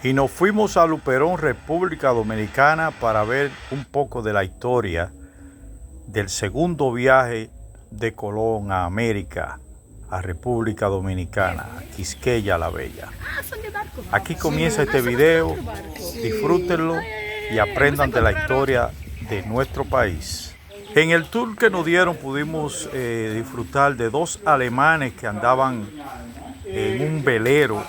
Y nos fuimos a Luperón, República Dominicana, para ver un poco de la historia del segundo viaje de Colón a América, a República Dominicana, a Quisqueya la Bella. Aquí comienza este video, disfrútenlo y aprendan de la historia de nuestro país. En el tour que nos dieron pudimos disfrutar de dos alemanes que andaban en un velero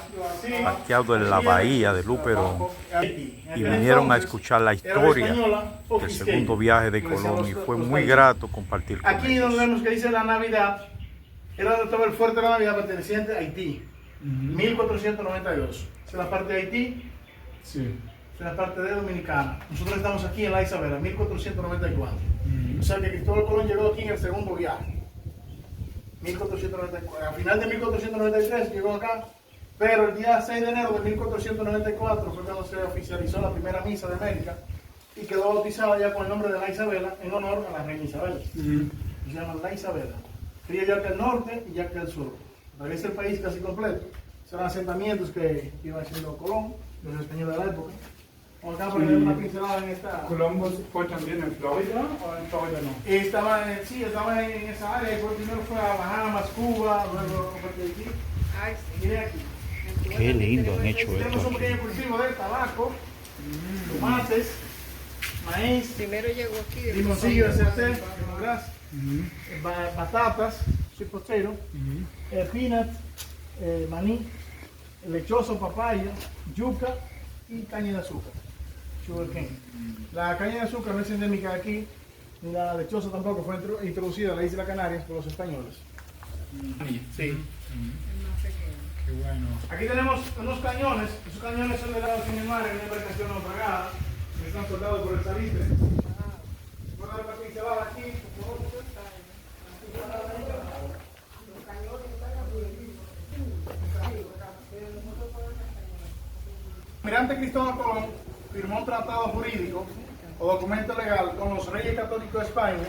parqueado en la bahía de Luperón y vinieron a escuchar la historia del segundo viaje de Colón y fue muy grato compartir con aquí ellos. donde vemos que dice la Navidad, era donde estaba el fuerte de la Navidad perteneciente a Haití, 1492. Esa es la parte de Haití, Sí. esa es la parte de Dominicana. Nosotros estamos aquí en la Isabela, 1494. O sea que Cristóbal Colón llegó aquí en el segundo viaje. 1494. A final de 1493 llegó acá, pero el día 6 de enero de 1494 fue cuando se oficializó la primera misa de América y quedó bautizada ya con el nombre de la Isabela en honor a la reina Isabel. Se llama la Isabela. Fría ya que el norte y ya que el sur. Regresa el país casi completo. Serán asentamientos que iba haciendo Colón, los españoles de la época. Vamos acá para ver una pincelada en esta. ¿Columbus fue también en Florida o en Florida no? Estaba en esa área, y primero fue a Bahamas, Cuba, luego a Haití. Mire aquí. Qué lindo han hecho Tenemos esto un aquí. pequeño cultivo de tabaco, tomates, maíz, Primero llegó aquí. limoncillo de cercé, batatas, sweet potato, peanut, maní, lechoso, papaya, yuca y caña de azúcar, sugarcane. La caña de azúcar no es endémica de aquí, ni la lechosa tampoco, fue introducida a la isla Canarias por los españoles. Sí. Qué bueno. Aquí tenemos unos cañones, esos cañones son legados en el mar en una embarcación naufragada, que están soldados por el salitre. Voy a dar una pincelada aquí, por favor. El almirante Cristóbal Colón firmó un tratado jurídico o documento legal con los Reyes Católicos de España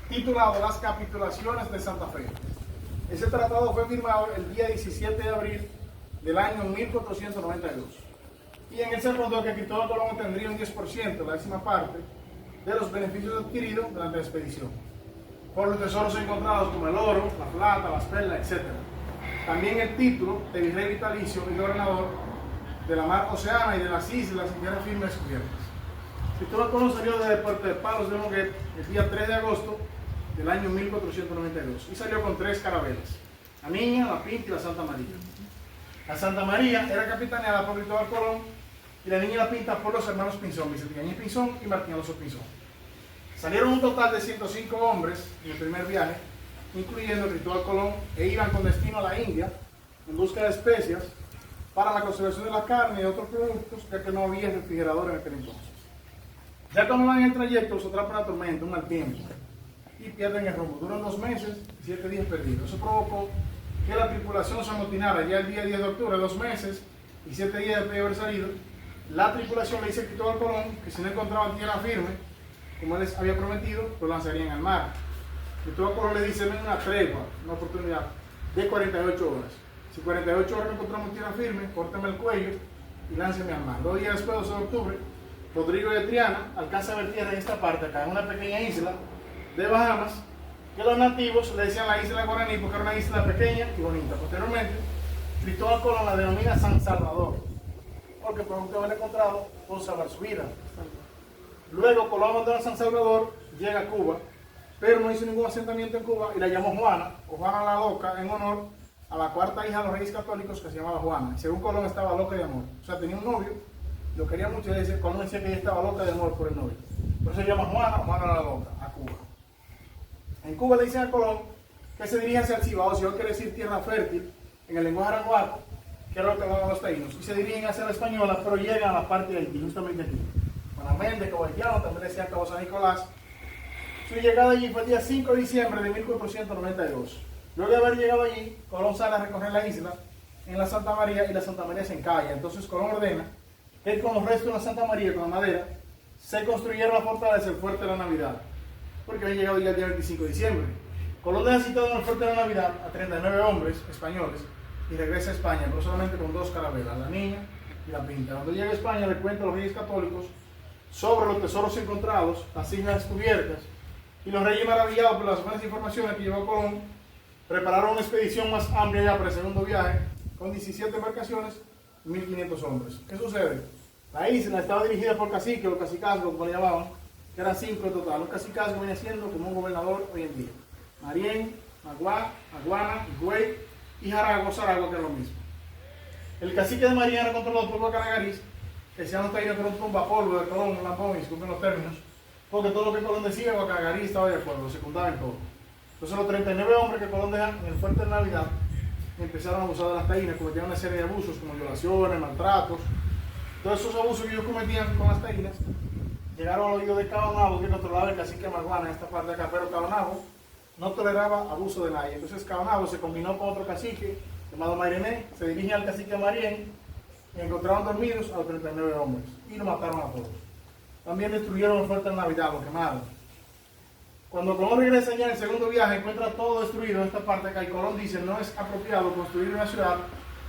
titulado Las Capitulaciones de Santa Fe. Ese tratado fue firmado el día 17 de abril del año 1492 y en él se acordó que Cristóbal Colón tendría un 10%, la décima parte, de los beneficios adquiridos durante la expedición, por los tesoros encontrados como el oro, la plata, las perlas, etc. También el título de virrey vitalicio y gobernador de la mar Oceana y de las islas y tierras firmes descubiertas. Cristóbal Colón salió desde Puerto de Palos de Noguet el día 3 de agosto del año 1492 y salió con 3 carabelas, la Niña, la Pinta y la Santa María. La Santa María era capitaneada por Cristóbal Colón y la Niña y la Pinta por los hermanos Pinzón, Vicente Yañez Pinzón y Martín Alonso Pinzón. Salieron un total de 105 hombres en el primer viaje, incluyendo Cristóbal Colón, e iban con destino a la India en busca de especias para la conservación de la carne y otros productos, ya que no había refrigerador en aquel entonces. Ya cuando van en el trayecto, los atrapa una tormenta, un mal tiempo, y pierden el rumbo. Duran 2 meses y 7 días perdidos. Eso provocó que la tripulación se amotinara ya el día 10 de octubre, 2 meses y 7 días después de haber salido. La tripulación le dice a Cristóbal Colón que si no encontraban tierra firme, como él les había prometido, lo lanzarían al mar. Cristóbal Colón le dice: ven una tregua, una oportunidad de 48 horas. Si 48 horas no encontramos tierra firme, córtame el cuello y lánceme al mar. 2 días después, 12 de octubre, Rodrigo de Triana alcanza a ver tierra en esta parte, acá en una pequeña isla de Bahamas, que los nativos le decían la isla Guaraní porque era una isla pequeña y bonita. Posteriormente, Cristóbal Colón la denomina San Salvador, porque producto de haber encontrado pudo salvar su vida. Luego Colón abandona San Salvador, llega a Cuba, pero no hizo ningún asentamiento en Cuba y la llamó Juana, o Juana la Loca, en honor a la cuarta hija de los reyes católicos que se llamaba Juana. Y según Colón estaba loca de amor. O sea, tenía un novio, lo quería mucho y Colón decía que ella estaba loca de amor por el novio. Por eso se llama Juana o Juana la Loca, a Cuba. En Cuba le dicen a Colón que se dirige hacia el Cibao, si hoy quiere decir tierra fértil, en el lenguaje arahuaco, que era lo que hablaban los taínos. Y se dirigen hacia la española, pero llegan a la parte de Haití, justamente aquí. Panamende, Caballano, también le decían Cabo San Nicolás. Su llegada allí fue el día 5 de diciembre de 1492. Luego de haber llegado allí, Colón sale a recorrer la isla en la Santa María y la Santa María se encalla. Entonces Colón ordena que con los restos de la Santa María, con la madera, se construyera la fortaleza del Fuerte de la Navidad, porque había llegado ya el día 25 de diciembre. Colón deja citado en el Fuerte de la Navidad a 39 hombres españoles y regresa a España, pero solamente con 2 carabelas, la Niña y la pinta. Cuando llega a España le cuenta a los reyes católicos sobre los tesoros encontrados, las islas descubiertas, y los reyes maravillados por las buenas informaciones que llevó Colón, prepararon una expedición más amplia ya para el segundo viaje, con 17 embarcaciones y 1.500 hombres. ¿Qué sucede? La isla estaba dirigida por caciques o cacicazgos, como le llamaban, que eran 5 en total. Un cacicazgo viene siendo como un gobernador hoy en día. Marién, Magua, Aguana, Higüey y Jarago, Zarago, que es lo mismo. El cacique de Marién era controlado por Guacanagariz, que se llama que era un tumbapolvo de Colón, un lampón, disculpen los términos, porque todo lo que Colón decía, Guacanagariz estaba de acuerdo, secundaba en todo. Entonces los 39 hombres que Colón deja en el fuerte de Navidad empezaron a abusar de las taínas, cometían una serie de abusos como violaciones, maltratos. Todos esos abusos que ellos cometían con las taínas llegaron al oído de Cabanabo, que controlaba el cacique Maguana en esta parte de acá, pero Cabanabo no toleraba abuso de nadie. Entonces Cabanabo se combinó con otro cacique llamado Mariné, se dirige al cacique Marién y encontraron dormidos a los 39 hombres y lo mataron a todos. También destruyeron el fuerte de Navidad, lo quemaron. Cuando Colón regresa ya en el segundo viaje, encuentra todo destruido en esta parte acá y Colón dice no es apropiado construir una ciudad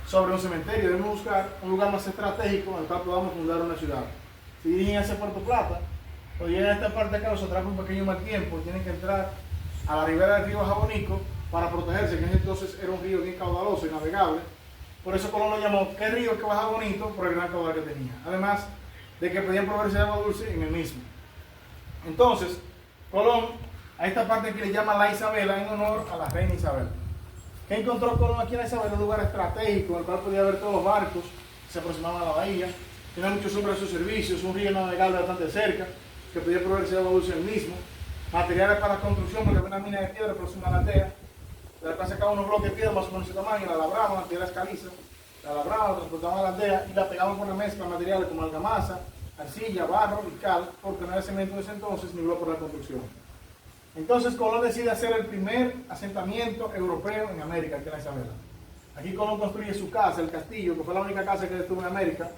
sobre un cementerio, debemos buscar un lugar más estratégico en el cual podamos fundar una ciudad. Se dirigen hacia Puerto Plata, cuando llegan a esta parte acá los atrapa un pequeño mal tiempo, tienen que entrar a la ribera del río Jabonico para protegerse, que en ese entonces era un río bien caudaloso y navegable. Por eso Colón lo llamó ¿qué río que baja bonito? Por el gran caudal que tenía. Además de que podían proveerse de agua dulce en el mismo. Entonces, Colón a esta parte que le llama la Isabela en honor a la reina Isabel. ¿Qué encontró Colón aquí en la Isabela? Un lugar estratégico en el cual podía ver todos los barcos que se aproximaban a la bahía, tenía muchos hombres a sus servicios, un río navegable bastante cerca, que podía proveerse de agua dulce en el mismo, materiales para la construcción, porque había una mina de piedra próxima a la aldea, de la cual sacaban unos bloques de piedra más o menos de ese tamaño, la labraban, la piedra caliza, la labraban, la transportaban a la aldea y la pegaban con una mezcla de materiales como argamasa, arcilla, barro y cal, porque no había cemento en ese entonces ni bloque para la construcción. Entonces Colón decide hacer el primer asentamiento europeo en América, aquí en la Isabela. Aquí Colón construye su casa, el castillo, que fue la única casa que estuvo en América,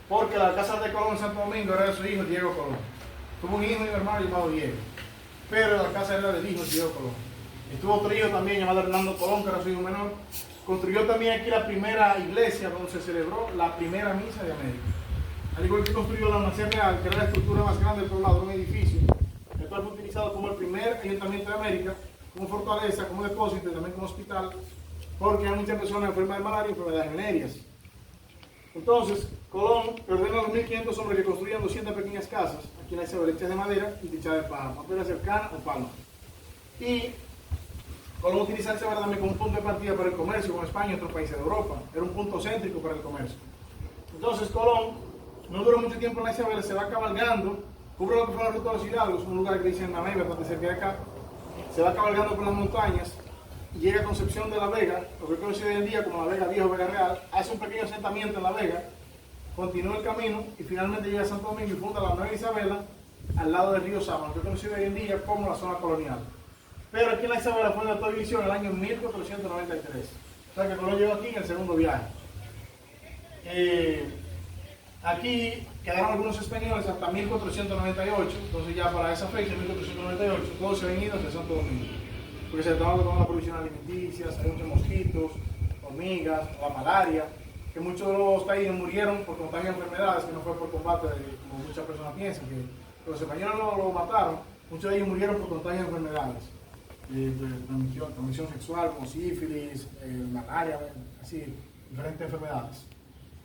porque la casa de Colón en Santo Domingo era de su hijo Diego Colón. Tuvo un hijo y un hermano llamado Diego, pero la casa era del hijo Diego Colón. Estuvo otro hijo también llamado Hernando Colón, que era su hijo menor. Construyó también aquí la primera iglesia donde se celebró la primera misa de América. Al igual que construyó la Almacén Real, que era la estructura más grande del poblado, un edificio, el cual fue utilizado como el primer ayuntamiento de América, como fortaleza, como depósito y también como hospital, porque hay muchas personas enfermas de malaria y enfermedades venéreas. Entonces, Colón ordenó a los 1.500 hombres que construían 200 pequeñas casas, aquí en la Isabela, hechas de madera y techadas de paja, madera cercana o palma. Y Colón utilizaba esa también como un punto de partida para el comercio con España y otros países de Europa. Era un punto céntrico para el comercio. Entonces, Colón no duró mucho tiempo en la Isabela, se va cabalgando, cubre lo que fue la ruta de los Hidalgos, un lugar que dicen Mamey, bastante cerca de acá. Se va cabalgando por las montañas y llega a Concepción de la Vega, lo que es conocido hoy en día como la Vega Viejo, Vega Real, hace un pequeño asentamiento en la Vega, continúa el camino y finalmente llega a Santo Domingo y funda la Nueva Isabela al lado del río Sama, lo que es conocido hoy en día como la zona colonial. Pero aquí en la Isabela fue una división en el año 1493. O sea que Colón llegó aquí en el segundo viaje. Aquí quedaron algunos españoles hasta 1498, entonces ya para esa fecha, 1498, todos se habían ido hacia Santo Domingo. Porque se estaban con la provisión alimenticia, hay muchos mosquitos, hormigas, la malaria, que muchos de los taínos murieron por contagio de enfermedades, que no fue por combate, como muchas personas piensan, que los españoles lo mataron, muchos de ellos murieron por contagio de enfermedades. Transmisión sexual, como sífilis, malaria, así, diferentes enfermedades.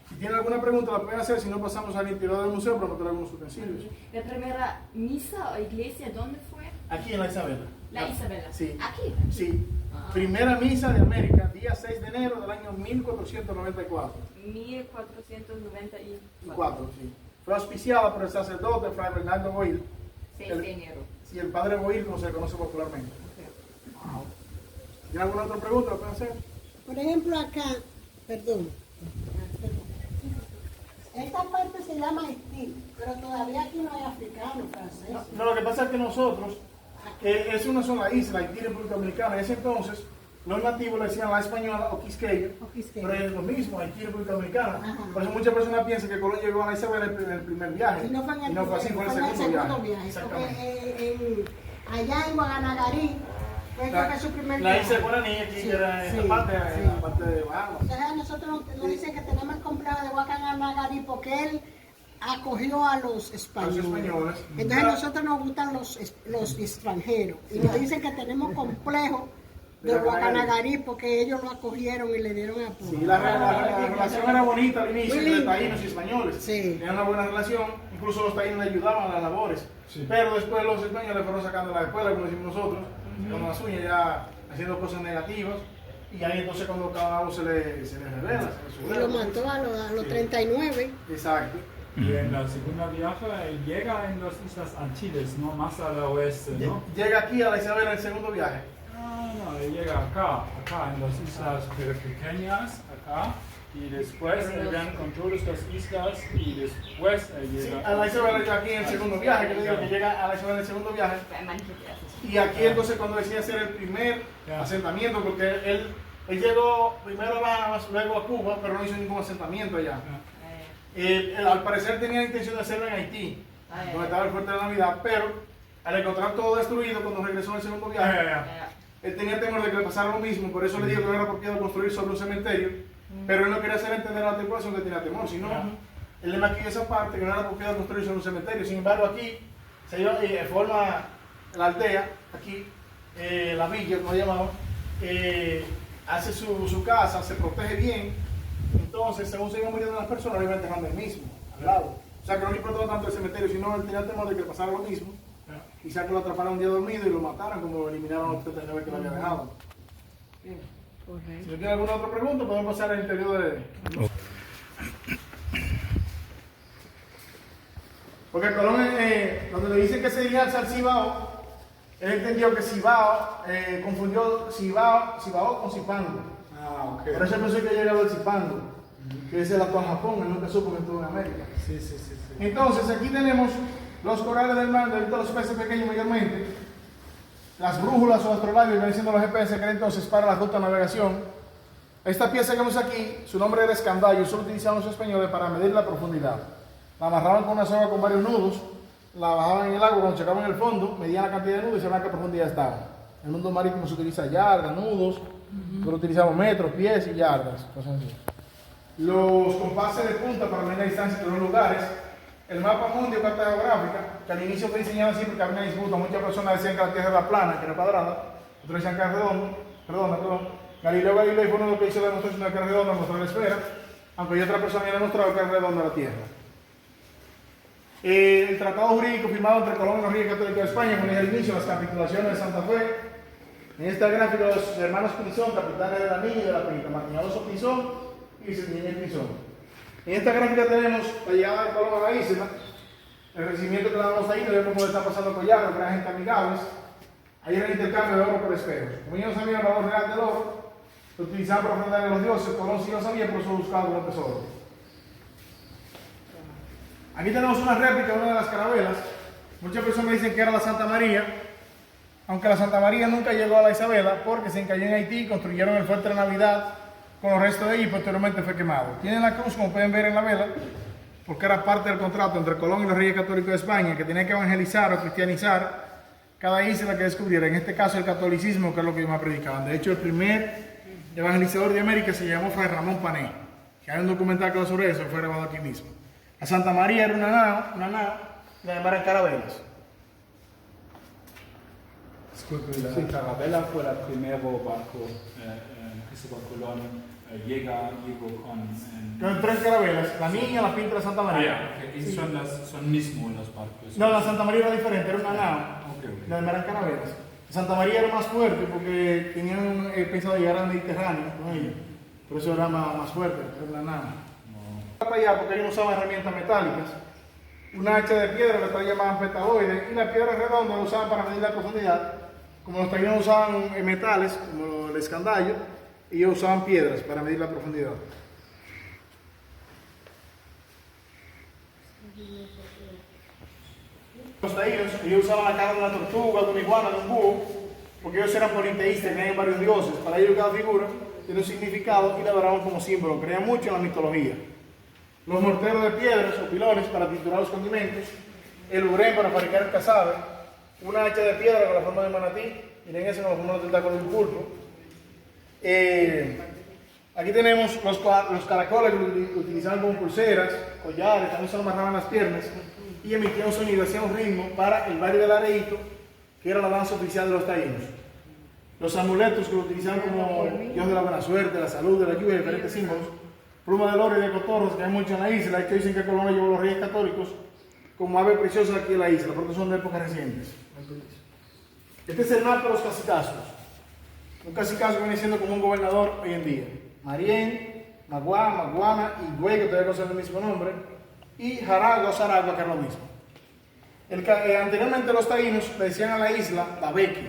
Si tienen alguna pregunta la pueden hacer, si no pasamos al interior del museo para meter algunos utensilios. ¿La primera misa o iglesia dónde fue? Aquí en la Isabela. La Isabela. Sí. Aquí. Sí. Primera misa de América, día 6 de enero del año 1494. 1494. Sí. Fue auspiciada por el sacerdote Fray Bernardo Boil. 6 de enero. Sí, el padre Boil, como se le conoce popularmente. ¿Tiene alguna otra pregunta? ¿La pueden hacer? Por ejemplo, acá, perdón. Esta parte se llama Haití, pero todavía aquí no hay africano, francés. No, lo que pasa es que nosotros, es una sola isla, Haití, República Dominicana. En ese entonces, los nativos le decían la española o quisqueya, pero es lo mismo, Haití, República Dominicana. Ajá. Por eso muchas personas piensan que Colón llegó a la Isabela en el primer viaje. Y no fue fue así, fue en el segundo viaje. Porque allá en Guacanagarí Fue creo que es su primer La viaje. hice guaraní aquí, Sí, que era en sí, la parte, sí. en la parte de abajo. Entonces a nosotros nos dicen que tenemos el complejo de Guacanagarí porque él acogió a los españoles. Entonces a nosotros nos gustan los extranjeros. Y nos dicen que tenemos complejo de Guacanagarí porque ellos lo acogieron y le dieron apoyo. Sí, la relación era bonita al inicio Muy entre linda. taínos y españoles. Sí. Tenían una buena relación, incluso los taínos le ayudaban a las labores. Sí. Pero después los españoles fueron sacando la escuela, como decimos nosotros, con las uñas ya haciendo cosas negativas. Y ahí entonces cuando cada uno se le revela. Y lo mató a los 39. Exacto. Y en la segunda viaje llega en las Islas Antilles, ¿no? Más al oeste, ¿no? Llega aquí a la Isabel en el segundo viaje. No, llega acá en las islas pequeñas, acá, y después llegan con todas las islas y después llega... A la Isabel llega aquí en el segundo viaje, que le digo que llega a la Isabel en el segundo viaje. Y aquí entonces cuando decía hacer el primer asentamiento, porque él llegó primero a Bahamas, luego a Cuba, pero no hizo ningún asentamiento allá. Al parecer tenía intención de hacerlo en Haití, donde estaba el fuerte de Navidad, pero al encontrar todo destruido cuando regresó en el segundo viaje, él tenía temor de que le pasara lo mismo, por eso le dijo que no era apropiado construir sobre un cementerio, pero él no quería hacer entender a la tripulación que tenía temor, sino él le maquilló esa parte que no era apropiado construir sobre un cementerio. Sin embargo, aquí se iba y forma la aldea, aquí la villa, como llamamos, hace su casa, se protege bien. Entonces, según se iban muriendo las personas, lo iban dejando el mismo, al lado. O sea, que no le importaba tanto el cementerio, sino él tenía temor de que le pasara lo mismo. Quizás que lo atraparan un día dormido y lo mataran, como eliminaron a los 39 que lo había dejado. Bien. Correcto. Si no tiene alguna otra pregunta, podemos pasar al interior de... Porque Colón, donde le dicen que se diga al Cibao, él entendió que Cibao, confundió Cibao con Zipango. Ah, ok. Por eso pensó que llegaba el Zipango, que es el actual Japón, él nunca supo que estuvo en América. Sí. Entonces, aquí tenemos los corales del mar, de todos los peces pequeños mayormente, las brújulas o astrolabios, vienen siendo los GPS que eran entonces para la ruta de navegación. Esta pieza que vemos aquí, su nombre era escandallo, solo utilizaban los españoles para medir la profundidad. La amarraban con una soga con varios nudos, la bajaban en el agua, cuando checaban el fondo, medían la cantidad de nudos y sabían a qué profundidad estaba. En el mundo marítimo se utiliza yardas, nudos, nosotros utilizamos metros, pies y yardas, cosas así. Los compases de punta para medir la distancia entre los lugares. El mapa mundial, carta geográfica, que al inicio fue diseñado así porque había una disputa. Muchas personas decían que la Tierra era plana, que era cuadrada. Otros decían que era redonda. Galileo Galilei fue uno de los que hizo la demostración de que era redonda, mostró la esfera, aunque otra persona había demostrado que era redonda la Tierra. El tratado jurídico firmado entre Colón y los Reyes Católicos de España ponía al inicio las capitulaciones de Santa Fe. En esta gráfica los hermanos Pinzón, capitanes de la Niña y de la Pinta, Martín Alonso Pinzón y Niña Pinzón. En esta gráfica tenemos la llegada de Colón a la isla, el recibimiento que le damos ahí, vemos cómo está pasando Collarro, que era gente amigables. Ahí era el intercambio de oro por espejos. Como ellos no sabían el valor real del oro, lo utilizaban para ofrendarle a los dioses. Colón sí lo sabía, por eso lo buscaba como tesoro. Aquí tenemos una réplica de una de las carabelas. Muchas personas dicen que era la Santa María, aunque la Santa María nunca llegó a la Isabela porque se encalló en Haití y construyeron el fuerte de Navidad con los restos de ella y posteriormente fue quemado. Tiene la cruz, como pueden ver en la vela, porque era parte del contrato entre Colón y los Reyes Católicos de España, que tenía que evangelizar o cristianizar cada isla que descubriera. En este caso el catolicismo, que es lo que ellos más predicaban. De hecho, el primer evangelizador de América se llamó Fray Ramón Pané, que hay un documental que habla sobre eso, fue grabado aquí mismo. La Santa María era una nao, la llamaban carabelas. Disculpe, la Carabela fue el primer barco Cristóbal Colón llegó con... Tres carabelas, la Niña, la Pinta y la Santa María. Y son mismos los barcos. No, la Santa María era diferente, era una nao. Ok. La eran carabelas. Santa María era más fuerte porque tenían pensado llegar al Mediterráneo con ella. Por eso era más fuerte, era una nao. Para allá porque ellos no usaban herramientas metálicas. Una hacha de piedra la llamaban petaboide y la piedra redonda la usaban para medir la profundidad. Como los taínos usaban metales, como el escandallo, ellos usaban piedras para medir la profundidad. Los taínos, ellos usaban la cara de una tortuga, de una iguana, de un búho, porque ellos eran politeístas, tenían varios dioses. Para ellos cada figura tiene un significado y la adoraban como símbolo. Creían mucho en la mitología. Los morteros de piedras o pilones para triturar los condimentos, el uren para fabricar el casabe, una hacha de piedra con la forma de manatí Miren eso, como los tentáculos de un pulpo. Aquí tenemos los caracoles que utilizaban como pulseras, collares, también se lo amarraban las piernas y emitían un sonido, hacían un ritmo para el baile del areíto, que era la danza oficial de los taínos. Los amuletos que lo utilizaban como dios de la buena suerte, la salud, de la lluvia, diferentes símbolos. Pluma de oro y de cotorros que hay mucho en la isla, y que dicen que Colón llevó los reyes católicos como ave preciosa aquí en la isla, porque son de épocas recientes. Este es el mapa de los cacicazgos. Un cacicazgo viene siendo como un gobernador hoy en día. Marién, Maguá, Maguana y Güey, que todavía conservan el mismo nombre, y Jaragua, Saragua, que es lo mismo. Anteriormente los taínos le decían a la isla Babeque.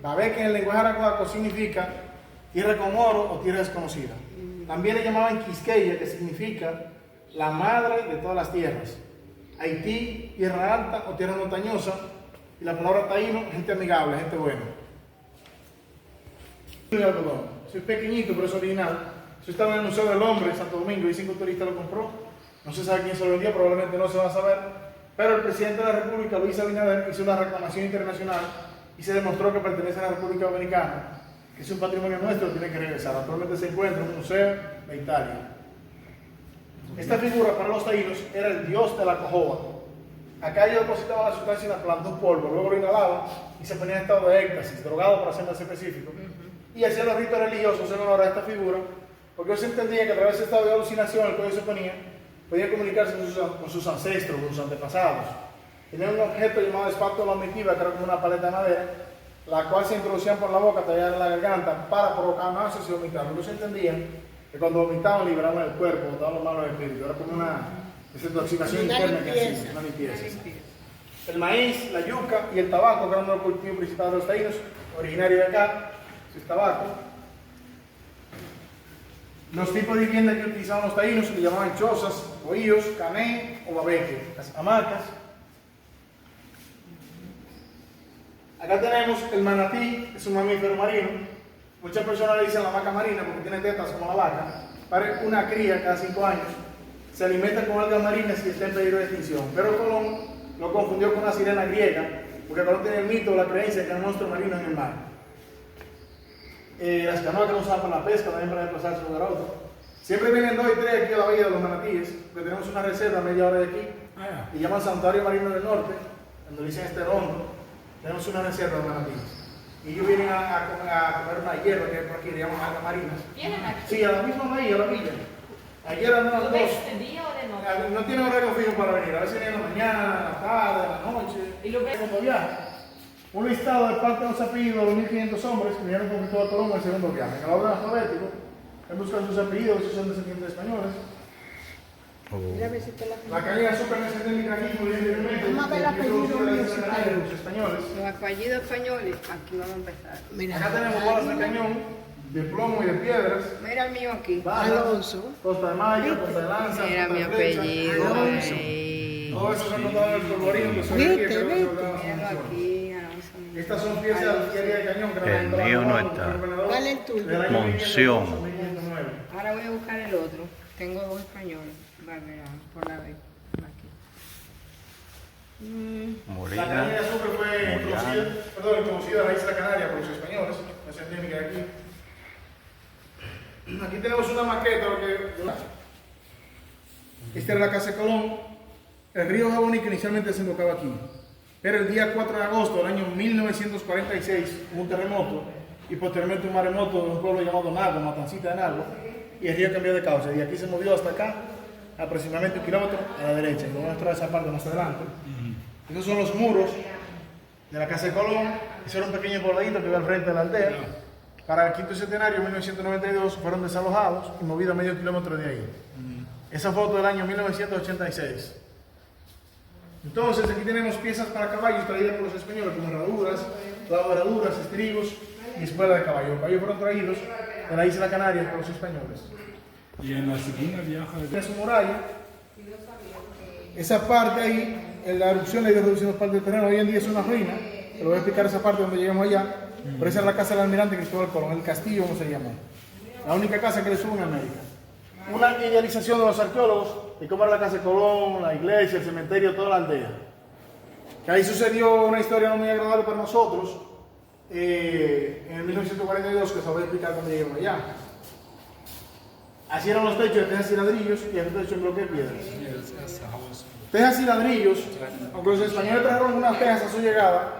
Babeque en el lenguaje arahuaco significa tierra con oro o tierra desconocida. También le llamaban Quisqueya, que significa la madre de todas las tierras. Haití, tierra alta o tierra montañosa. Y la palabra taíno, gente amigable, gente buena. Soy pequeñito, pero es original. Eso estaba en el Museo del Hombre en Santo Domingo. Dicen que un turista lo compró. No se sabe quién se lo vendió, probablemente no se va a saber. Pero el presidente de la República, Luis Abinader, hizo una reclamación internacional y se demostró que pertenece a la República Dominicana, que es un patrimonio nuestro, tiene que regresar. Actualmente se encuentra en un museo de Italia. Esta figura para los taínos era el dios de la cojoba. Acá ellos depositaban la sustancia en la planta, un polvo, luego lo inhalaban y se ponían en estado de éxtasis, drogado para ser más específico. Y hacían los ritos religiosos en honor a esta figura, porque ellos entendían que a través de este estado de alucinación el que ellos se ponían, podían comunicarse con sus ancestros, con sus antepasados. Tenían un objeto llamado espátula vomitiva, que era como una paleta de madera, la cual se introducían por la boca, tallaban en la garganta, para provocar náuseas y vomitar. Ellos entendían que cuando vomitaban liberaban el cuerpo, botaban los malos espíritus. Era como una desintoxicación interna que hacían, una limpieza. El maíz, la yuca y el tabaco, que eran uno de los cultivos principales de los taínos, originario de acá, es tabaco. Los tipos de vivienda que utilizaban los taínos se llamaban chozas, bohíos, cané o babeque, las hamacas. Acá tenemos el manatí, es un mamífero marino. Muchas personas le dicen la vaca marina porque tiene tetas como la vaca. Para una cría cada 5 años. Se alimenta con algas marinas y está en peligro de extinción. Pero Colón lo confundió con una sirena griega, porque Colón tiene el mito o la creencia que hay monstruos marinos en el mar. Las canoas que no usaban para la pesca, también para desplazarse de un lugar a otro. Siempre vienen 2 y 3 aquí a la bahía de los manatíes, porque tenemos una reserva a media hora de aquí, y llaman Santuario Marino del Norte, cuando dicen este rondo, tenemos una reserva de manatíes. Y ellos vienen a comer una hierba que es por aquí, le llaman algas marinas. ¿Vienen aquí? Sí, a la misma bahía, a la villa. Ayer eran unas ¿Lo 2. ves de día o de noche? No tiene horario fijo para venir, a veces vienen en la mañana, en la tarde, en la noche. ¿Y lo ves? Segundo viaje. Un listado de parte de los apellidos de los 1500 hombres que vinieron con Cristóbal Colón en el segundo viaje. En el orden alfabético, en busca de sus apellidos, si son descendientes españoles. Mira a ver si te la La caña de azúcar en ese técnico aquí, muy bien, Vamos a ver el apellido de los españoles. Los apellidos españoles, aquí vamos a empezar. Mira, Acá tenemos bolas de cañón, de plomo y de piedras. Mira el mío aquí. Bajas, Alonso. Costa de Mayo, Costa de Lanza, Mira Punta mi de Flecha, apellido. Alonso. Ahí. Todo eso se ha contado del polvorín que se ve aquí, Viste, que viste. se ve Míralo aquí, Alonso. Estas son piezas de artillería de cañón que El mío no está. ¿Cuál es el tuyo? Monción. Ahora voy a buscar el otro. Tengo 2 españoles. Barbera, por la vez. Aquí. La caña de azúcar fue introducida a la isla Canaria por los españoles, la científica de aquí. Aquí tenemos una maqueta. Esta era la casa de Colón. El río Jabonica inicialmente desembocaba aquí. Pero el día 4 de agosto del año 1946 hubo un terremoto y posteriormente un maremoto de un pueblo llamado Nagua, Matancita de Nagua, y el río cambió de cauce. Y aquí se movió hasta acá, aproximadamente 1 kilómetro a la derecha. Y vamos a mostrar esa parte más adelante. Estos son los muros de la casa de Colón. Ese era un pequeño pobladito que ve al frente de la aldea. Para el quinto centenario, en 1992, fueron desalojados y movidos a medio kilómetro de ahí. Esa foto del año 1986. Entonces, aquí tenemos piezas para caballos traídas por los españoles, como herraduras, herraduras, estribos y espuelas de caballo. Los caballos fueron traídos de la isla Canaria por los españoles. Y en la segunda viaje Tiene su muralla. Esa parte ahí, en la erupción le dio reducción parte del terreno. Hoy en día es una ruina. Te lo voy a explicar esa parte donde llegamos allá. Pero esa es la casa del almirante Cristóbal Colón, el castillo, como se llamó. La única casa que le subo en América. Una idealización de los arqueólogos de cómo era la casa de Colón, la iglesia, el cementerio, toda la aldea. Que ahí sucedió una historia no muy agradable para nosotros, en el 1942, que se voy a explicar cuando lleguemos allá. Así eran los techos de tejas y ladrillos y el techo en bloque de piedras. Tejas y ladrillos, aunque los españoles trajeron algunas tejas a su llegada,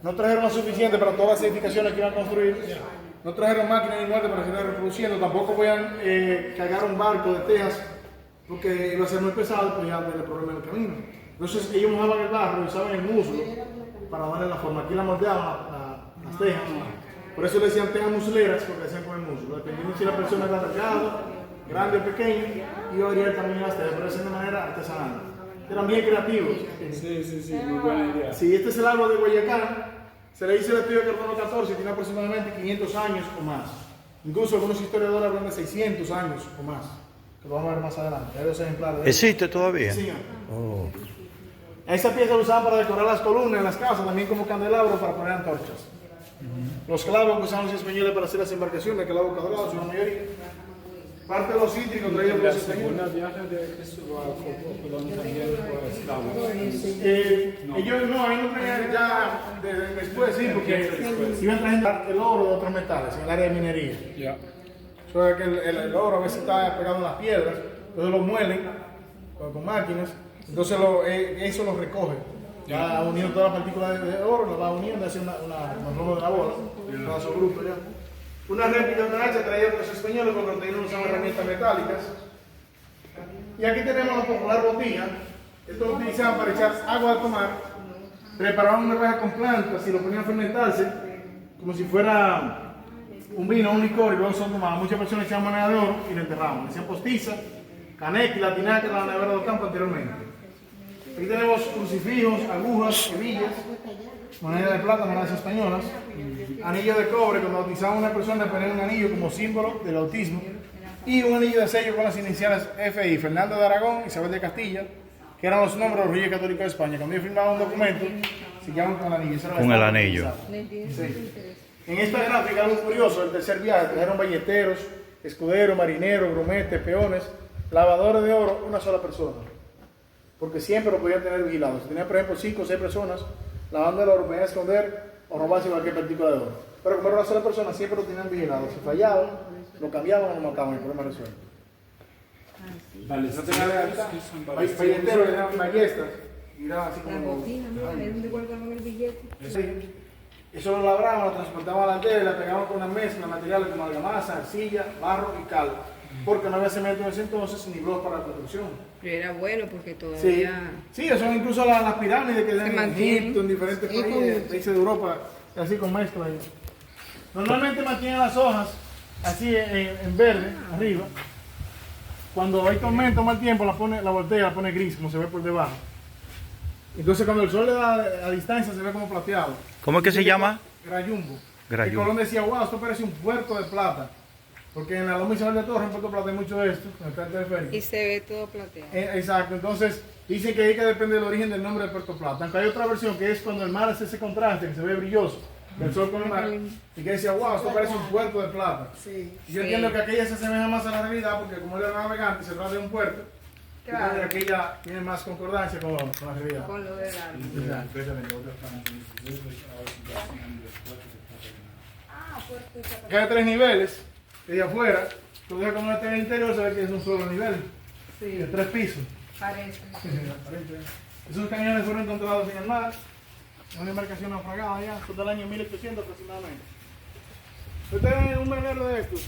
no trajeron lo suficiente para todas las edificaciones que iban a construir, no trajeron máquinas ni muertes para seguir reproduciendo, tampoco podían cargar un barco de tejas porque iba a ser muy pesado y podía haber problemas en el camino. Entonces ellos mojaban el barro y usaban el muslo para darle la forma. Aquí la moldeaban las tejas. Por eso le decían tejas musleras, porque hacían con el muslo. Dependiendo si la persona era delgada, grande o pequeña, iba a variar también las tejas, pero de manera artesanal. Eran bien creativos. Sí, muy buena idea. Sí, este es el árbol de Guayacán. Se le hizo el estudio de carbono 14 y tiene aproximadamente 500 años o más. Incluso algunos historiadores hablan de 600 años o más. Que lo vamos a ver más adelante. Hay 2 ejemplares. ¿Existe todavía? Sí, señor. Oh. Esa pieza la usaban para decorar las columnas en las casas, también como candelabros para poner antorchas. Los clavos que usaban los españoles para hacer las embarcaciones, clavos cuadrados, en la mayoría. Parte de los cítricos traídos por La los españoles. segunda viaje de Cristóbal Colón también fue esclavo. Ellos no, ahí no traían ya después, sí, porque iban trayendo el oro de otros metales en el área de minería. Ya. Eso es que el oro a veces está pegado en las piedras, entonces lo muelen con máquinas, entonces eso lo recoge. Ya uniendo todas las partículas de oro, lo va uniendo, hace un robo de la bola, un pedazo bruto ya. Una réplica de una hacha traída por los españoles cuando los tenían usaban herramientas metálicas. Y aquí tenemos la popular botella. Esto lo utilizaban para echar agua de tomar. Preparaban una reja con plantas y lo ponían a fermentarse como si fuera un vino, un licor, y luego se tomaban. Muchas personas echaban moneda de oro y la enterraban. Le hacían postiza, caneca y la tinaca en la nevera de campo anteriormente. Aquí tenemos crucifijos, agujas, hebillas, monedas de plata, monedas españolas, anillo de cobre. Cuando bautizaban a una persona le ponían un anillo como símbolo del bautismo y un anillo de sello con las iniciales FI, Fernando de Aragón, Isabel de Castilla, que eran los nombres de los reyes católicos de España. Cuando ellos firmaban un documento, se llamaban con el anillo. Con el anillo. Sí. En esta gráfica, algo curioso, el tercer viaje, trajeron balleteros, escuderos, marineros, grumetes, peones, lavadores de oro, una sola persona. Porque siempre lo podían tener vigilado. Si tenían, por ejemplo, 5 o 6 personas, lavando el oro, podían esconder o robarse cualquier partícula de oro. Pero como era una sola persona, siempre lo tenían vigilado. Si fallaban, lo cambiaban o lo mataban, el problema resuelto. Balleteros le daban ballestas, y daban así La como... botina, mira, ahí es donde guardaban el billete. Sí. Eso lo labraban, lo transportaban a la aldea y la pegaban con una mezcla de materiales como argamasa, arcilla, barro y cal. Porque no había cemento en ese entonces ni bloques para la construcción. Pero era bueno porque Sí, todavía... sí, eso incluso las pirámides que dan en mantienen. Egipto, en diferentes países de Europa, así con mezcla. Normalmente mantienen las hojas así en verde, arriba. Cuando hay tormenta o mal tiempo, la voltea, la pone gris, como se ve por debajo. Entonces cuando el sol le da a distancia se ve como plateado. ¿Cómo es que se llama? Grayumbo. Grayumbo. El Colón decía, wow, esto parece un puerto de plata. Porque en la Loma Isabel de Torres, en Puerto Plata, hay mucho de esto, en el puerto de Férico. Y se ve todo plateado. Exacto, entonces dicen que ahí que depende del origen del nombre de Puerto Plata. Aunque hay otra versión que es cuando el mar hace ese contraste, que se ve brilloso, del sol con el mar, y que decía, wow, esto parece un puerto de plata. Sí. Y yo entiendo que aquella se asemeja más a la realidad, porque como era navegante, se trata de un puerto, Claro. aquella tiene más concordancia con la realidad. Con lo del árbol. Acá hay 3 niveles, desde afuera, tú dejas como está en el interior, se ve que es un solo nivel, Sí, de 3 pisos. parece. Esos cañones fueron encontrados en el mar, en una embarcación naufragada ya, todo el año 1800 aproximadamente. ¿Ustedes ven un velero de estos?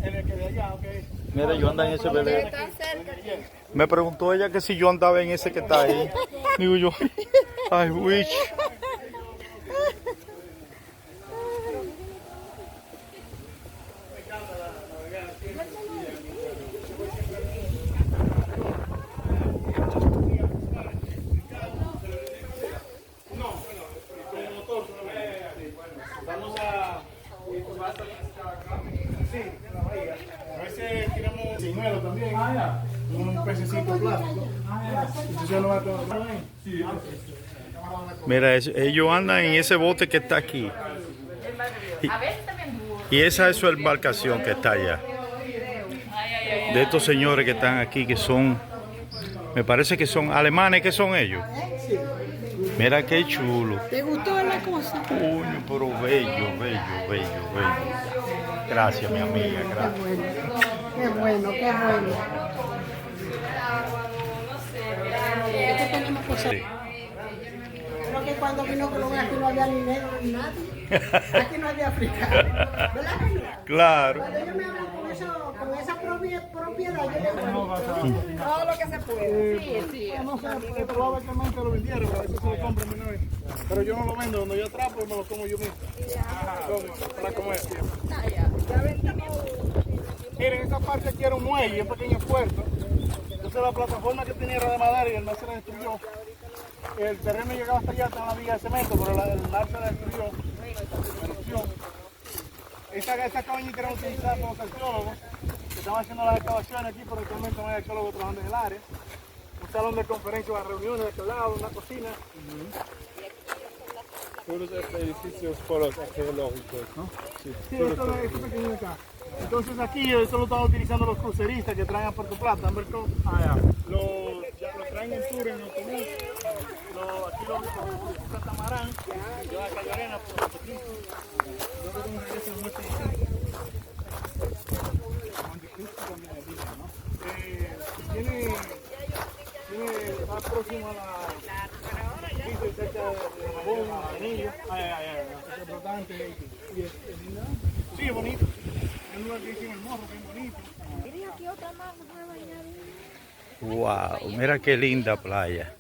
En el que de allá, ok. Mira, yo ando en ese velero. Está cerca. Me preguntó ella que si yo andaba en ese que está ahí. Digo yo, I wish. Vamos a... Sí, en la bahía. A veces tiramos señuelo también. Un pececito plástico. Entonces no va a tomar ahí. Mira, ellos andan en ese bote que está aquí. A veces también burro. Y esa es su embarcación que está allá. De estos señores que están aquí, que son, me parece que son alemanes, que son ellos. Sí. Mira qué chulo. ¿Te gustó la cosa? Coño, pero bello, bello, bello, bello. Gracias, mi amiga, gracias. Qué bueno, qué bueno. Es que tenemos cosas. Sí. Creo que cuando vino Colombia aquí no había ni negro ni nadie. Aquí no había africano. ¿Verdad que no? Claro. Cuando ellos me hablan con esa propiedad, yo les digo, Todo lo que se puede. No sé, probablemente lo vendieron, pero a veces se lo compran mi novia. Pero yo no lo vendo, cuando yo atrapo me lo como yo mismo. Para comer. Miren, esa parte aquí era un muelle, un pequeño puerto. Entonces la plataforma que tenía era de madera y el mar se la destruyó. El terreno llegaba hasta allá, hasta una vía de cemento, pero el mar se la destruyó. Esta cabañita era utilizada por los arqueólogos que estaban haciendo las excavaciones aquí, pero actualmente no hay arqueólogos trabajando en el área. Un salón de conferencias, reuniones de aquel lado, una cocina. Todos estos edificios por los arqueológicos, ¿no? Sí, esto pequeño de acá. Entonces aquí esto lo están utilizando los cruceristas que traen a Puerto Plata, Amber Cove. Lo traen en tour en autobús. Aquí lo catamarán, lleva calle arena por los poquitos. Luego como regresan a muerte está próximo a la cerca de Ramón, Anillo. Sí, es bonito. Es un lugar que dicen el morro, que es bonito. Wow, mira qué linda playa.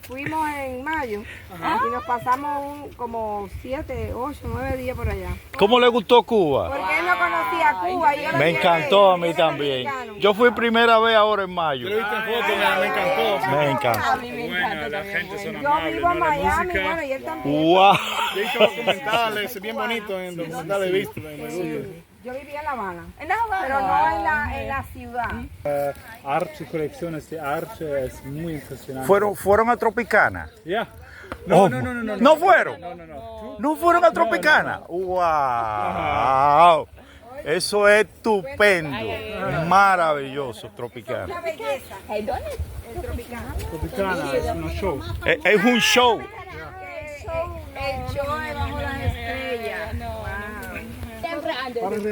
Fuimos en mayo y nos pasamos como 7, 8, 9 días por allá. ¿Cómo le gustó Cuba? Porque él no conocía Cuba. Y yo lo Me llevé, encantó a él mí es también. americano. Yo fui primera vez ahora en mayo. Yo lo he visto en fotos, me encantó. Me encanta. A mí me encanta la también. gente son Yo amables, vivo en ¿no? La Miami, música. bueno, y él también. Wow. Yo he visto documentales bien bonitos en documentales vistos. Me gusta. Yo vivía en La Habana, pero no en la ciudad. Arte, colecciones de arte es muy impresionante. ¿Fueron a Tropicana? Ya. Oh, No. ¿No fueron? No. ¿No fueron a Tropicana? ¡Wow! Eso es estupendo. Maravilloso, Tropicana. Una belleza. El Tropicana. Tropicana es un show. Es un show. El show es bajo las estrellas.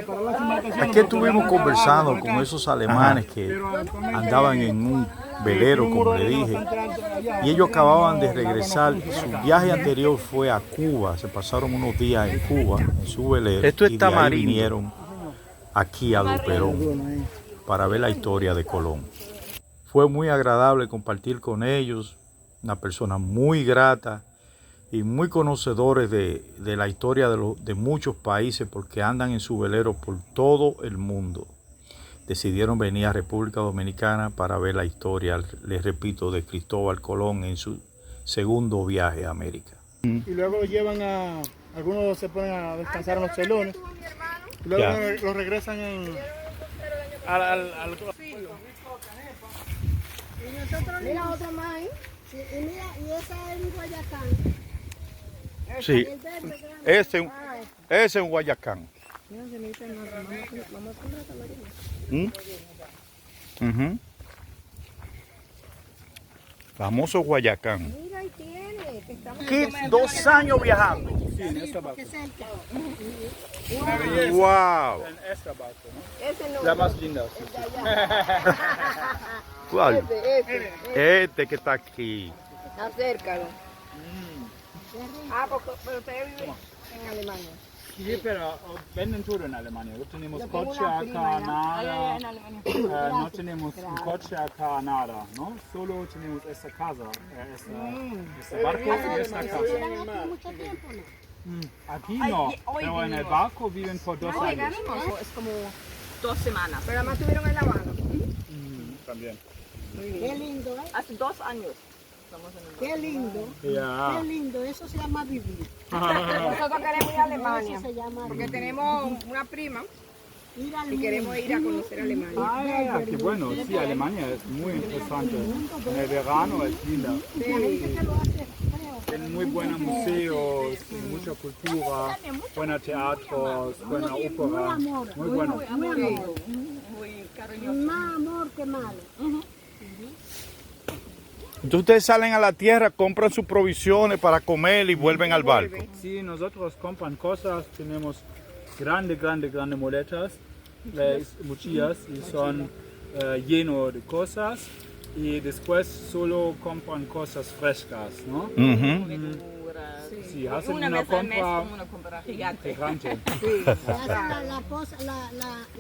Para las embarcaciones. Aquí estuvimos conversando con esos alemanes que andaban en un velero, como le dije, y ellos acababan de regresar. Su viaje anterior fue a Cuba, se pasaron unos días en Cuba, en su velero, y de ahí vinieron aquí a Luperón para ver la historia de Colón. Fue muy agradable compartir con ellos, una persona muy grata y muy conocedores de la historia de muchos países, porque andan en su velero por todo el mundo. Decidieron venir a República Dominicana para ver la historia, les repito, de Cristóbal Colón en su segundo viaje a América. Y luego lo llevan a... Algunos se ponen a descansar en los chelones. Y luego los regresan al Mira otro más, ¿eh? Sí, y mira, y esa es en Guayacán. Sí, ese es en Guayacán. Famoso Guayacán. Mira, ahí tiene. Que estamos ¿Qué? 2 años viajando. Wow. Ese no. La más linda. ¿Cuál? Ese. Este que está aquí. Acércalo. Ah, pero usted vive en Alemania. Sí, pero venden todo en Alemania. No tenemos Yo tengo coche una acá, prima allá. nada. No tenemos un coche acá, nada, ¿no? Solo tenemos esta casa, este barco y esta casa. Mucho tiempo, ¿no? Aquí no, pero en el barco viven por 2 años. Es como 2 semanas. Pero además estuvieron en La Habana. También. Qué lindo, ¿eh? Hace 2 años. Qué lindo. Ya. Qué lindo. Eso se llama vivir. Nosotros queremos ir a Alemania. Eso se llama Porque tenemos una prima ir al y queremos ir a conocer Alemania. Ah, qué bueno. Sí, Alemania es muy interesante. En el verano es linda. La gente que lo hace, creo. tienen muy buenos museos, mucha cultura, buenos teatros, buena ópera, muy bueno. Muy cariñoso. Más amor que malo. Entonces ustedes salen a la tierra, compran sus provisiones para comer y vuelven al barco. Sí, nosotros compran cosas, tenemos grandes moletas, mochilas, y son llenos de cosas, y después solo compran cosas frescas, ¿no? Sí, hacen Una una vez al mes compra como una compra gigante. gigante.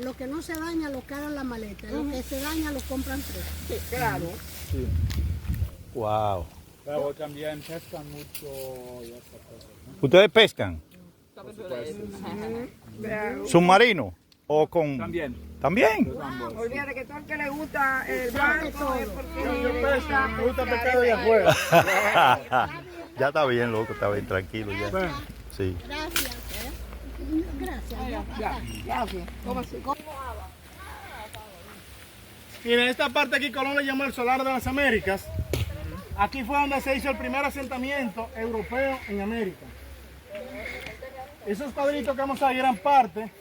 Lo que no se daña lo cargan en la maleta. Lo que se daña lo compran tres. Claro. Sí. Wow. Pero también pescan mucho y esas cosas, ¿no? ¿Ustedes pescan? ¿Submarino? ¿O con...? También. ¿También? Los ambos. Olvídate que todo el que le gusta el barco es porque Yo pesco, me gusta pescar de afuera. Ya está bien, loco, está bien, tranquilo ya. Sí. Gracias. Gracias. Gracias. ¿Cómo así? Miren, esta parte aquí Colón le llamó el Solar de las Américas. Aquí fue donde se hizo el primer asentamiento europeo en América. Esos cuadritos que vamos a ver eran parte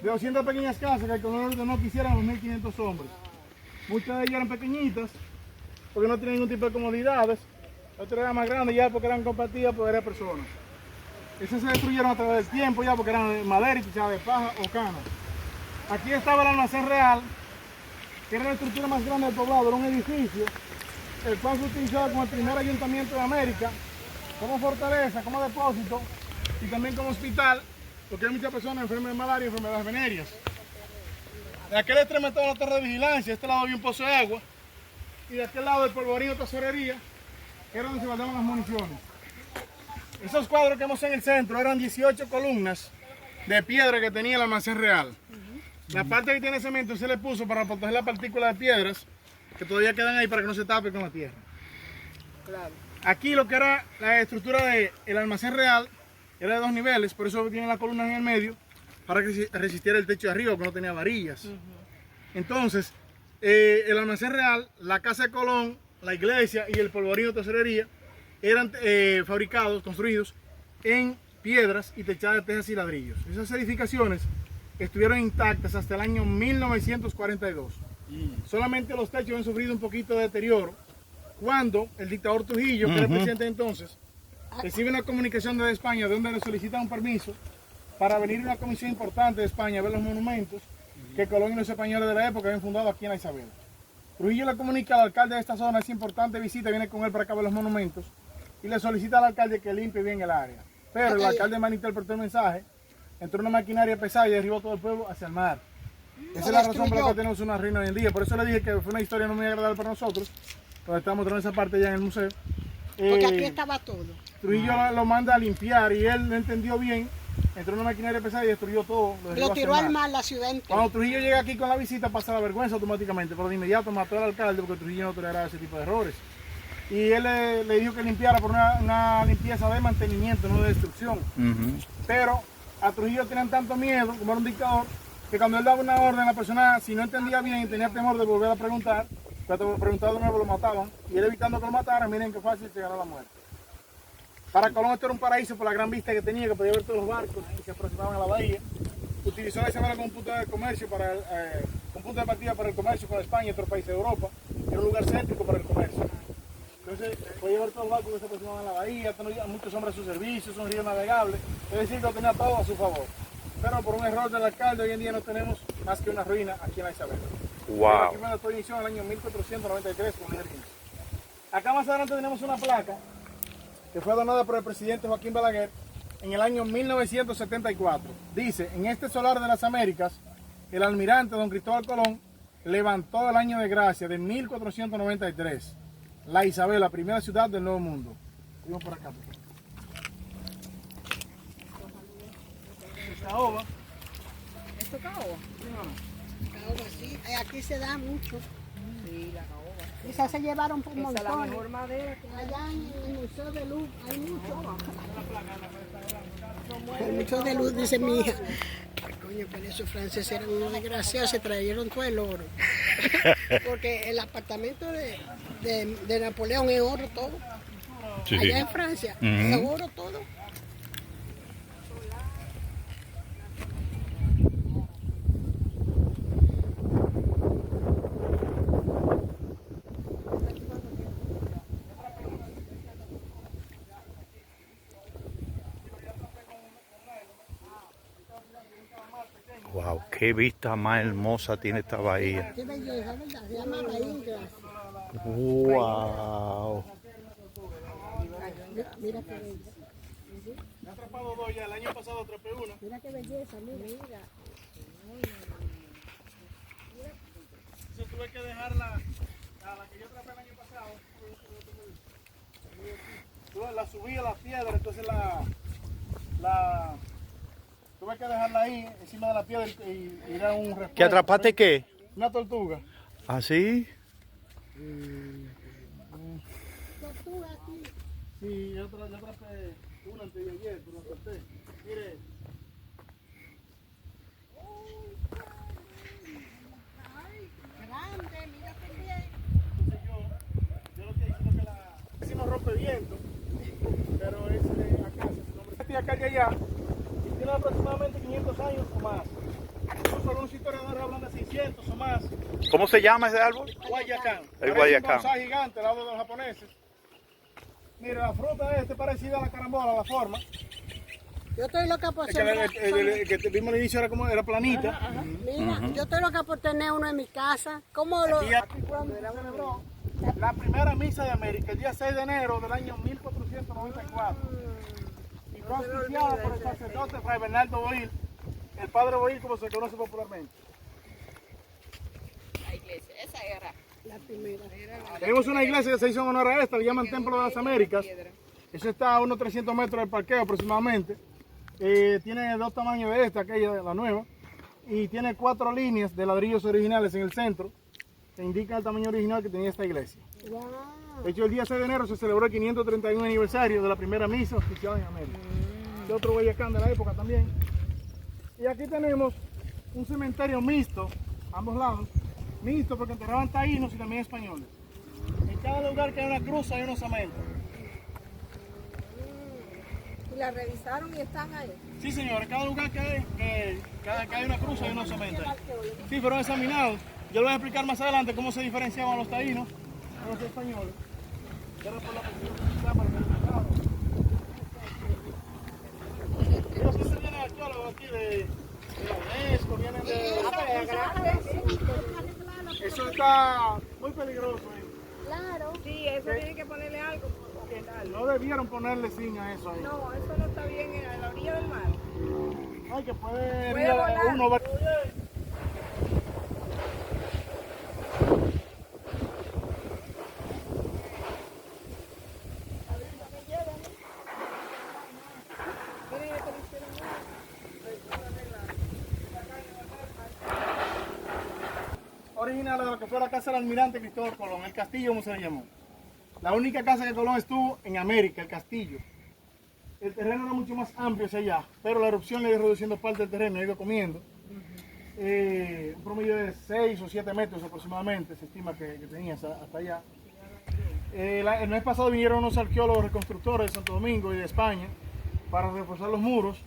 de 200 pequeñas casas que el Colón ordenó que hicieran los 1.500 hombres. Muchas de ellas eran pequeñitas porque no tenían ningún tipo de comodidades. Otras eran más grandes ya porque eran compartidas por varias personas. Esas se destruyeron a través del tiempo ya porque eran de madera y techadas de paja o cana. Aquí estaba el almacén real, que era la estructura más grande del poblado, era un edificio, el cual fue utilizado como el primer ayuntamiento de América, como fortaleza, como depósito y también como hospital, porque hay muchas personas enfermas de malaria y enfermedades venéreas. De aquel extremo estaba la torre de vigilancia, de este lado había un pozo de agua, y de aquel lado el polvorín de tesorería, que era donde se guardaban las municiones. Esos cuadros que vemos en el centro eran 18 columnas de piedra que tenía el almacén real. La parte que tiene cemento se le puso para proteger las partículas de piedras que todavía quedan ahí para que no se tape con la tierra. Aquí lo que era la estructura del almacén real era de 2 niveles, por eso tiene las columnas en el medio, para que resistiera el techo de arriba, que no tenía varillas. Entonces, el almacén real, la casa de Colón, la iglesia y el polvorín de tesorería eran fabricados, construidos en piedras y techadas de tejas y ladrillos. Esas edificaciones estuvieron intactas hasta el año 1942. Solamente los techos han sufrido un poquito de deterioro cuando el dictador Trujillo, que era el presidente entonces, recibe una comunicación desde España donde le solicitan un permiso para venir una comisión importante de España a ver los monumentos que Colón y los españoles de la época habían fundado aquí en la Isabela. Trujillo le comunica al alcalde de esta zona esa importante visita, viene con él para acá a ver los monumentos y le solicita al alcalde que limpie bien el área. Pero el alcalde malinterpretó el mensaje, entró una maquinaria pesada y derribó todo el pueblo hacia el mar. Esa es la razón por la que tenemos una ruina hoy en día. Por eso le dije que fue una historia no muy agradable para nosotros, cuando estamos mostrando esa parte ya en el museo. Porque aquí estaba todo. Trujillo lo manda a limpiar y él no entendió bien, entró una maquinaria pesada y destruyó todo. Lo tiró al mar la ciudad entera. Cuando Trujillo llega aquí con la visita pasa la vergüenza automáticamente, pero de inmediato mató al alcalde porque Trujillo no toleraba ese tipo de errores. Y él le dijo que limpiara por una limpieza de mantenimiento, no de destrucción. Pero a Trujillo tenían tanto miedo, como era un dictador, que cuando él daba una orden, la persona, si no entendía bien y tenía temor de volver a preguntar, cuando preguntaba de nuevo lo mataban, y él evitando que lo mataran, miren qué fácil llegar a la muerte. Para Colón esto era un paraíso por la gran vista que tenía, que podía ver todos los barcos que se aproximaban a la bahía. Utilizó la Isabela como un punto de comercio, un punto de partida para el comercio con España y otros países de Europa. Era un lugar céntrico para el comercio. Entonces, podía ver todos los barcos que se aproximaban a la bahía, tenía muchos hombres a su servicio, es un río navegable, es decir, que lo tenía todo a su favor. Pero por un error del alcalde, hoy en día no tenemos más que una ruina aquí en la Isabela. Wow. Aquí fue donde inició en el año 1493 con el inicio. Acá más adelante tenemos una placa que fue donada por el presidente Joaquín Balaguer en el año 1974. Dice, en este solar de las Américas, el almirante don Cristóbal Colón levantó el año de gracia de 1493. La Isabela, primera ciudad del Nuevo Mundo. Vamos por acá. Caoba. ¿Esto es caoba? Caoba, sí. Aquí se da mucho. Sí, la caoba. Quizás se llevaron por Esa es la montones. mejor madera que hay. Allá en el Museo de Luz hay mucho. El Museo de Luz, dice mi hija. Ay, coño, pero esos franceses eran unos desgraciados, se trajeron todo el oro. Porque el apartamento de Napoleón es oro todo. Sí. allá en Francia, Ujú. seguro todo. Wow, qué vista más hermosa tiene esta bahía. Qué belleza, ¿verdad? Se llama Bahía. Wow. Mira qué belleza. He atrapado dos ya, el año pasado atrapé una. Mira qué belleza, mira. Entonces tuve que dejar la que yo atrapé el año pasado. La subí a la piedra, entonces tuve que dejarla ahí encima de la piedra y ir a un refugio. ¿Qué atrapaste qué? Una tortuga. ¿Así? Tortuga aquí. Sí, yo atrapé una antes de ayer, pero la solté. Mire. Grande, mira qué bien. Entonces yo lo que hice fue que la... no rompe viento, pero es acá. Este acá y allá, y tiene aproximadamente 500 años o más. Incluso algunos historiadores hablan de 600 o más. ¿Cómo se llama ese árbol? Guayacán. El Parece guayacán. un bonsái gigante al lado de los japoneses. Mira, la fruta es parecida a la carambola, la forma. Yo estoy loca por Es que el que vimos al inicio era planita. Mira, yo estoy loca por tener uno en mi casa. ¿Cómo lo...? Aquí cuando se celebró la primera misa de América, el día 6 de enero del año 1494. Y fue auspiciada por el sacerdote Fray Bernardo Boil, el padre Boil como se conoce popularmente. La iglesia, esa era. La primera. Tenemos una iglesia que se hizo en honor a esta, le llaman Templo de las Américas. Eso está a unos 300 metros del parqueo aproximadamente. Tiene dos tamaños de esta, aquella, la nueva. Y tiene 4 líneas de ladrillos originales en el centro que indican el tamaño original que tenía esta iglesia. Wow. De hecho, el día 6 de enero se celebró el 531 aniversario de la primera misa oficial en América. De otro Guayacán de la época también. Y aquí tenemos un cementerio mixto, a ambos lados. Mixto porque enterraban taínos y también españoles. En cada lugar que hay una cruz hay unos cementerios. Y la revisaron y están ahí. Sí, señor, en cada lugar que hay una cruz hay unos cementerios. Sí, fueron examinados. Yo les voy a explicar más adelante cómo se diferenciaban los taínos de los españoles. Era por la posición para que ellos siempre vienen arqueólogos aquí de la UNESCO, vienen de... Eso está muy peligroso ahí. Claro. Sí, eso tiene que ponerle algo. Porque tal. No debieron ponerle zinc a eso ahí. No, eso no está bien en la orilla del mar. Ay, que puede Puede volar. uno va... Miren, esto lo hicieron mal. Original de lo que fue la casa del almirante Cristóbal Colón, el castillo como se le llamó. La única casa que Colón estuvo en América, el castillo. El terreno era mucho más amplio hacia allá, pero la erupción le ha ido reduciendo parte del terreno, ha ido comiendo. Un promedio de 6 o 7 metros aproximadamente, se estima que tenía hasta allá. El mes pasado vinieron unos arqueólogos reconstructores de Santo Domingo y de España para reforzar los muros,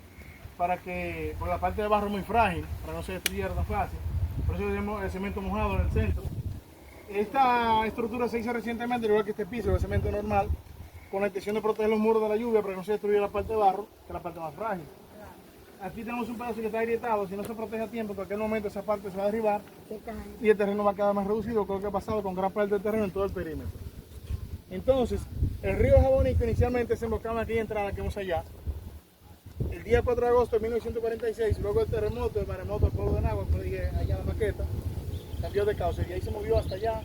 para que, por la parte de barro es muy frágil, para no se destruyera tan fácil. Por eso tenemos el cemento mojado en el centro. Esta estructura se hizo recientemente, igual que este piso, el cemento normal, con la intención de proteger los muros de la lluvia para que no se destruya la parte de barro, que es la parte más frágil. Aquí tenemos un pedazo que está agrietado, si no se protege a tiempo, en cualquier momento esa parte se va a derribar y el terreno va a quedar más reducido, con lo que ha pasado con gran parte del terreno en todo el perímetro. Entonces, el río Jabonico inicialmente se embocaba en aquella entrada que vemos allá. El día 4 de agosto de 1946, luego del terremoto, el maremoto del pueblo de Nagua, como dije allá en la maqueta, cambió de cauce y ahí se movió hasta allá.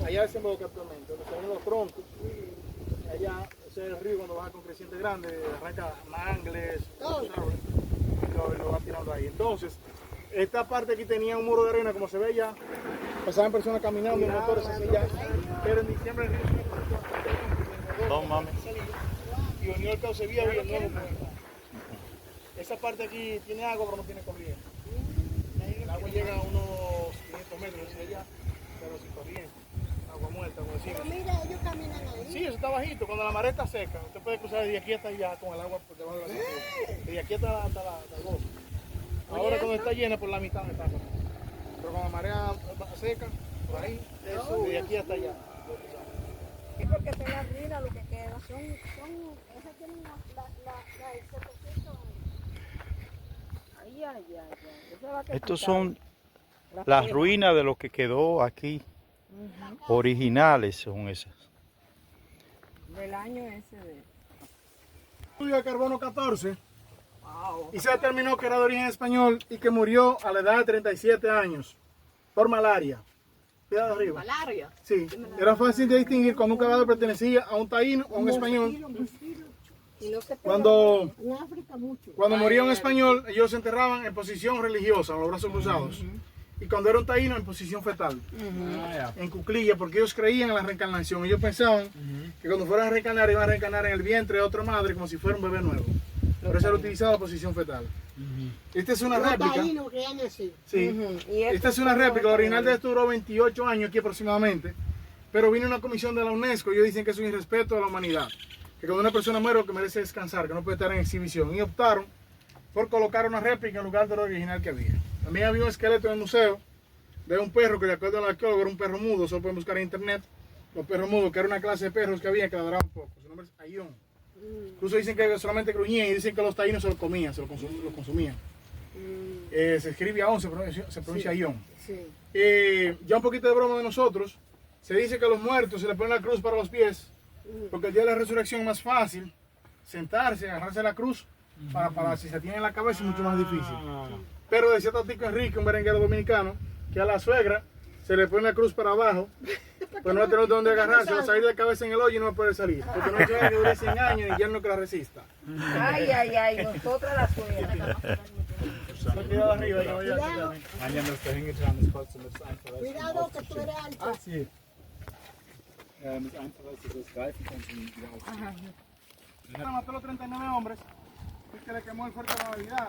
Allá desemboca actualmente, donde se ven los troncos. Allá, ese es el río cuando baja con creciente grande, arranca mangles, árboles, y lo va tirando ahí. Entonces, esta parte aquí tenía un muro de arena, como se ve allá, pasaban personas caminando en motores hacia allá, pero en diciembre el río se No mames. y unió el cauce viejo y el nuevo. Esa parte aquí tiene agua, pero no tiene corriente. El agua llega a unos 500 metros hacia allá, pero sin corriente. agua muerta, como decimos. Pero mira, ellos caminan ahí. Sí, eso está bajito. Cuando la marea está seca, usted puede cruzar desde aquí hasta allá con el agua por debajo de la cintura. Desde aquí hasta la boca. Ahora cuando está llena, por la mitad está. Pero con la marea seca, por ahí, eso, desde aquí hasta allá. Sí, porque son las ruinas lo que queda. Esas tienen la 700 años. Ay, ay, ay. Eso va a quedar Estos pintado. son las ruinas de lo que quedó aquí. Originales son esas. Del año ese de... Estudio de carbono 14 Wow. y se determinó que era de origen español y que murió a la edad de 37 años por malaria. Cuidado arriba. Malaria. Sí, era fácil de distinguir cuando un cadáver pertenecía a un taíno o a un español. Y no se pega. Cuando En África mucho. moría un español, ellos se enterraban en posición religiosa, con los brazos cruzados. Y cuando era un taíno, en posición fetal, Ah, ja. en cuclilla, porque ellos creían en la reencarnación. Ellos pensaban que cuando fueran a reencarnar, iban a reencarnar en el vientre de otra madre, como si fuera un bebé nuevo. Por eso era utilizada la posición fetal. Esta es una Los réplica. taínos creían así. Sí. Y Esta es una réplica. La original de esto duró 28 años aquí aproximadamente. Pero vino una comisión de la UNESCO y ellos dicen que es un irrespeto a la humanidad. Que cuando una persona muere, lo que merece es descansar, que no puede estar en exhibición. Y optaron por colocar una réplica en lugar de la original que había. También había un esqueleto en el museo de un perro que, de acuerdo al arqueólogo, era un perro mudo. Eso lo pueden buscar en internet. Los perros mudos, que era una clase de perros que había que ladraban poco. Su nombre es Ayón. Incluso dicen que solamente gruñían y dicen que los taínos se lo comían, se lo consumían. Se escribe Aón, se pronuncia Ayón. Sí. Ya un poquito de broma de nosotros. Se dice que a los muertos se le pone la cruz para los pies, porque el día de la resurrección es más fácil sentarse, agarrarse la cruz, para si se tiene en la cabeza es mucho más difícil. Pero decía Tatico Enrique, un merenguero dominicano, que a la suegra se le pone la cruz para abajo, pues no va a tener dónde agarrarse, va a salir de cabeza en el hoyo y no va a poder salir. Porque no es que dure 100 años y yerno que la resista. Ay, ay, ay, nosotros la suegra. Cuidado arriba, que vaya a Cuidado, Anja muss da hingetan, das kostet das einfach. cuidado que tú eres alto. Sí. Mit einfach, dass du das greifen kannst und wieder auf. Mató a los 39 hombres, y que le quemó el fuerte de la Navidad.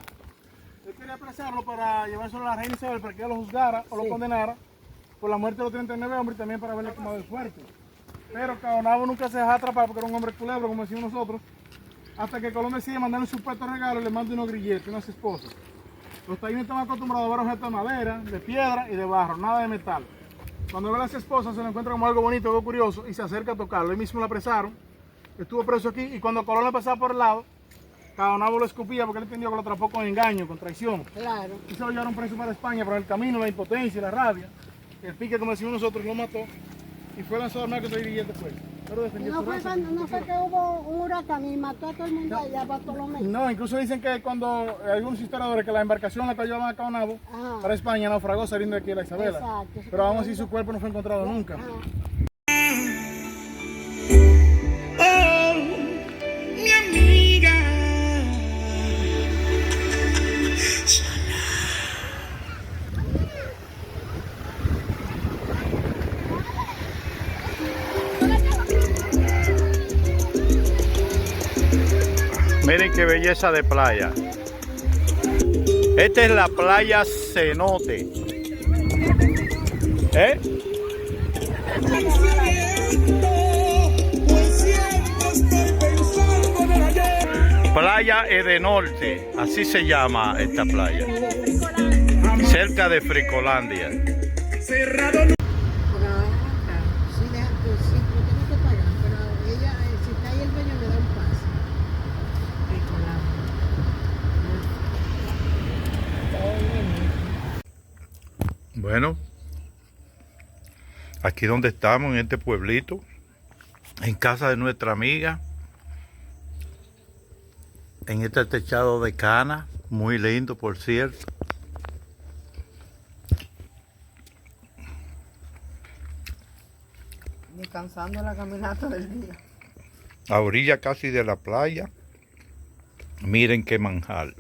Él quería apresarlo para llevárselo a la reina Isabel para que ella lo juzgara o lo condenara por la muerte de los 39 hombres y también para haberle quemado el fuerte. Pero Caonabo nunca se dejó atrapar porque era un hombre culebro, como decimos nosotros, hasta que Colón decide mandarle un supuesto regalo y le manda unos grilletes, unas esposas. Los taínos están acostumbrados a ver objetos de madera, de piedra y de barro, nada de metal. Cuando ve a las esposas se lo encuentra como algo bonito, algo curioso y se acerca a tocarlo. Él mismo lo apresaron, estuvo preso aquí y cuando Colón le pasaba por el lado, Caonabo lo escupía porque él entendió que lo atrapó con engaño, con traición. Claro. Y se lo llevaron preso para España, pero en el camino la impotencia y la rabia, el pique, como decimos nosotros, lo mató y fue lanzado al mar con 6 billetes pues. Pero defendió No su fue, raza. no fue que hubo un huracán y mató a todo el mundo allá, Bartolomé. No, incluso dicen que cuando algunos historiadores que la embarcación la que llevaban a Caonabo Ajá. para España naufragó saliendo de aquí de la Isabela. Exacto. Pero aún así su cuerpo no fue encontrado nunca. Mi amiga. Miren qué belleza de playa. Esta es la playa Cenote. ¿Eh? Playa Edenorte, así se llama esta playa. Cerca de Fricolandia. Cerrado. Porque no dejan entrar. Sí, sí, lo tengo que pagar, pero ella, si está ahí el dueño, me da un pase. Bueno, aquí donde estamos, en este pueblito, en casa de nuestra amiga, en este techado de cana, muy lindo por cierto. Descansando la caminata del día. A orilla casi de la playa. Miren qué manjar.